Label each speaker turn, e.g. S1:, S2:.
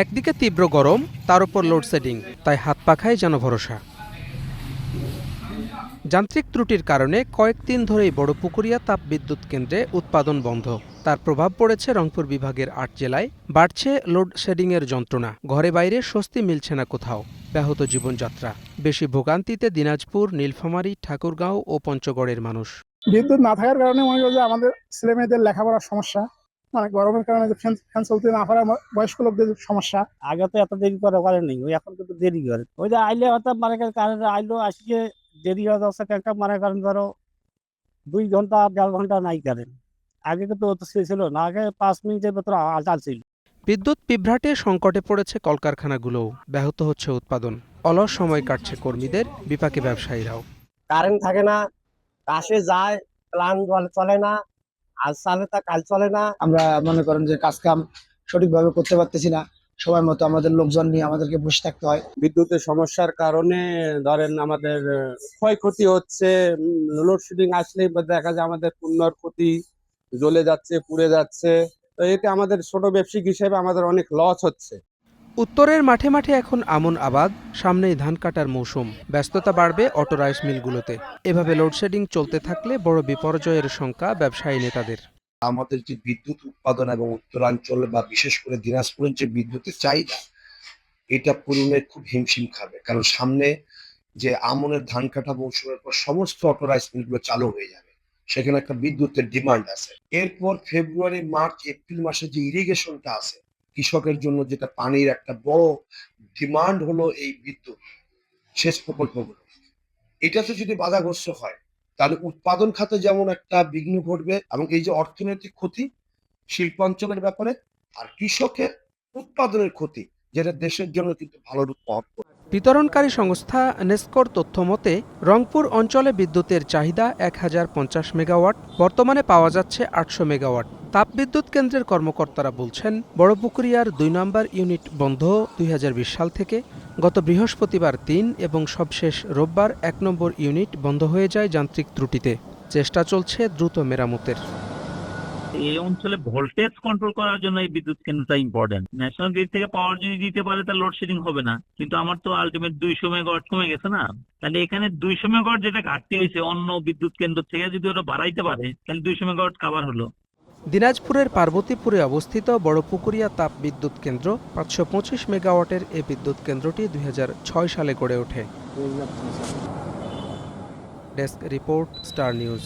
S1: একদিকে তীব্র গরম, তার উপর লোডশেডিং, তাই হাত পাখায় যেন ভরসা। যান্ত্রিক ত্রুটির কারণে কয়েকদিন ধরেই বড়পুকুরিয়া তাপবিদ্যুৎ কেন্দ্রে উৎপাদন বন্ধ। তার প্রভাব পড়েছে রংপুর বিভাগের ৮ জেলায়। বাড়ছে লোডশেডিংয়ের যন্ত্রণা, ঘরে বাইরে স্বস্তি মিলছে না কোথাও। ব্যাহত জীবনযাত্রা, বেশি ভোগান্তিতে দিনাজপুর, নীলফামারী, ঠাকুরগাঁও ও পঞ্চগড়ের মানুষ।
S2: বিদ্যুৎ না থাকার কারণে মনে করি যে আমাদের ছেলে মেয়েদের লেখাপড়ার সমস্যা, মানে গরমের কারণে ফ্যান চলতে না পারা বয়স্ক লোকদের সমস্যা।
S3: আগে তো এত দেরি করে নেই, ওই এখন কিন্তু দেরি করে। ওই যে আইলে হয়তো মানে কারেন্ট আইলো আসিয়ে দেরি হয়ে যাচ্ছে, একটা মানে কারণ ধরো 2 ঘন্টা 1.5 ঘন্টা নাই কারেন্ট। আগে কিন্তু অত ছিল না, আগে 5 মিনিটের ভেতর আজাল ছিল।
S1: বিদ্যুৎ বিভ্রাটে সংকটে পড়েছে কলকারখানাগুলোও, ব্যাহত হচ্ছে উৎপাদন। অলস সময় কাটছে কর্মীদের, বিপাকে ব্যবসায়ীরাও।
S4: কারেন্ট থাকে না, কাশে যায়, প্ল্যান চলে না, আজ চলে তা কাল চলে না।
S5: আমরা মনে করেন যে কাজ কাম সঠিকভাবে করতে পারতেছি না, সময় মতো আমাদের লোকজন নিয়ে আমাদেরকে বসে থাকতে হয়।
S4: বিদ্যুতের সমস্যার কারণে ধরেন আমাদের ক্ষয়ক্ষতি হচ্ছে। লোডশেডিং আসলে দেখা যায় আমাদের পণ্যর ক্ষতি, জ্বলে যাচ্ছে, পুড়ে যাচ্ছে। তো এতে আমাদের ছোট ব্যবসায়িক হিসেবে আমাদের অনেক লস হচ্ছে।
S1: উত্তরের মাঠে মাঠে এখন আমন আবাদ, সামনেই ধান কাটার মৌসুম। ব্যস্ততা বাড়বে অটো রাইস মিলগুলোতে। এভাবে লোডশেডিং চলতে থাকলে বড় বিপর্যয়ের শঙ্কা ব্যবসায়ী নেতাদের।
S6: আমাদের যে বিদ্যুৎ উৎপাদন এবং উত্তরাঞ্চল বা বিশেষ করে দিনাজপুরের যে বিদ্যুতের চাহিদা, এটা পূরণে খুব হিমশিম খাবে। কারণ সামনে যে আমনের ধান কাটা মৌসুমের পর সমস্ত অটো রাইস মিলগুলো চালু হয়ে যাবে, সেখানে একটা বিদ্যুতের ডিমান্ড আছে। এরপর ফেব্রুয়ারি, মার্চ, এপ্রিল মাসে যে ইরিগেশনটা আছে কৃষকের জন্য, যেটা পানির একটা বড় ডিমান্ড হলো এই বিদ্যুৎ সেচ প্রকল্পগুলো। এটাতে যদি বাধাগ্রস্ত হয় তাহলে উৎপাদন খাতে যেমন একটা বিঘ্ন ঘটবে, এবং এই যে অর্থনৈতিক ক্ষতি শিল্পাঞ্চলের ব্যাপারে, আর কৃষকের উৎপাদনের ক্ষতি, যেটা দেশের জন্য কিন্তু ভালো রূপ পাওয়া।
S1: বিতরণকারী সংস্থা নেসকোর তথ্য মতে রংপুর অঞ্চলে বিদ্যুতের চাহিদা 1050 মেগাওয়াট, বর্তমানে পাওয়া যাচ্ছে 800 মেগাওয়াট। তাপবিদ্যুৎ কেন্দ্রের কর্মকর্তারা বলছেন, বড়পুকুরিয়ার 2 নম্বর ইউনিট বন্ধ 2020 সাল থেকে। গত বৃহস্পতিবার 3 এবং সবশেষ রোববার 1 নম্বর ইউনিট বন্ধ হয়ে যায় যান্ত্রিক ত্রুটিতে। চেষ্টা চলছে দ্রুত মেরামতের।
S7: এই অঞ্চলে ভোল্টেজ কন্ট্রোল করার জন্য এই বিদ্যুৎ কেন্দ্রটা ইম্পর্টেন্ট। ন্যাশনাল গ্রিড থেকে পাওয়ার যদি দিতে পারে তাহলে লোডশেডিং হবে না, কিন্তু আমার তো আলটিমেট 200 মেগাওয়াট কমে গেছে না। তাহলে এখানে 200 মেগাওয়াট যেটা ঘাটতি হয়েছে অন্য বিদ্যুৎ কেন্দ্র থেকে যদি ওটা বাড়াইতে পারে তাহলে 200 মেগাওয়াট কাভার হলো।
S1: দিনাজপুরের পার্বতীপুরে অবস্থিত বড়পুকুরিয়া তাপ বিদ্যুৎ কেন্দ্র 525 মেগাওয়াটের এই বিদ্যুৎ কেন্দ্রটি 2006 সালে গড়ে ওঠে। Desk report, star news.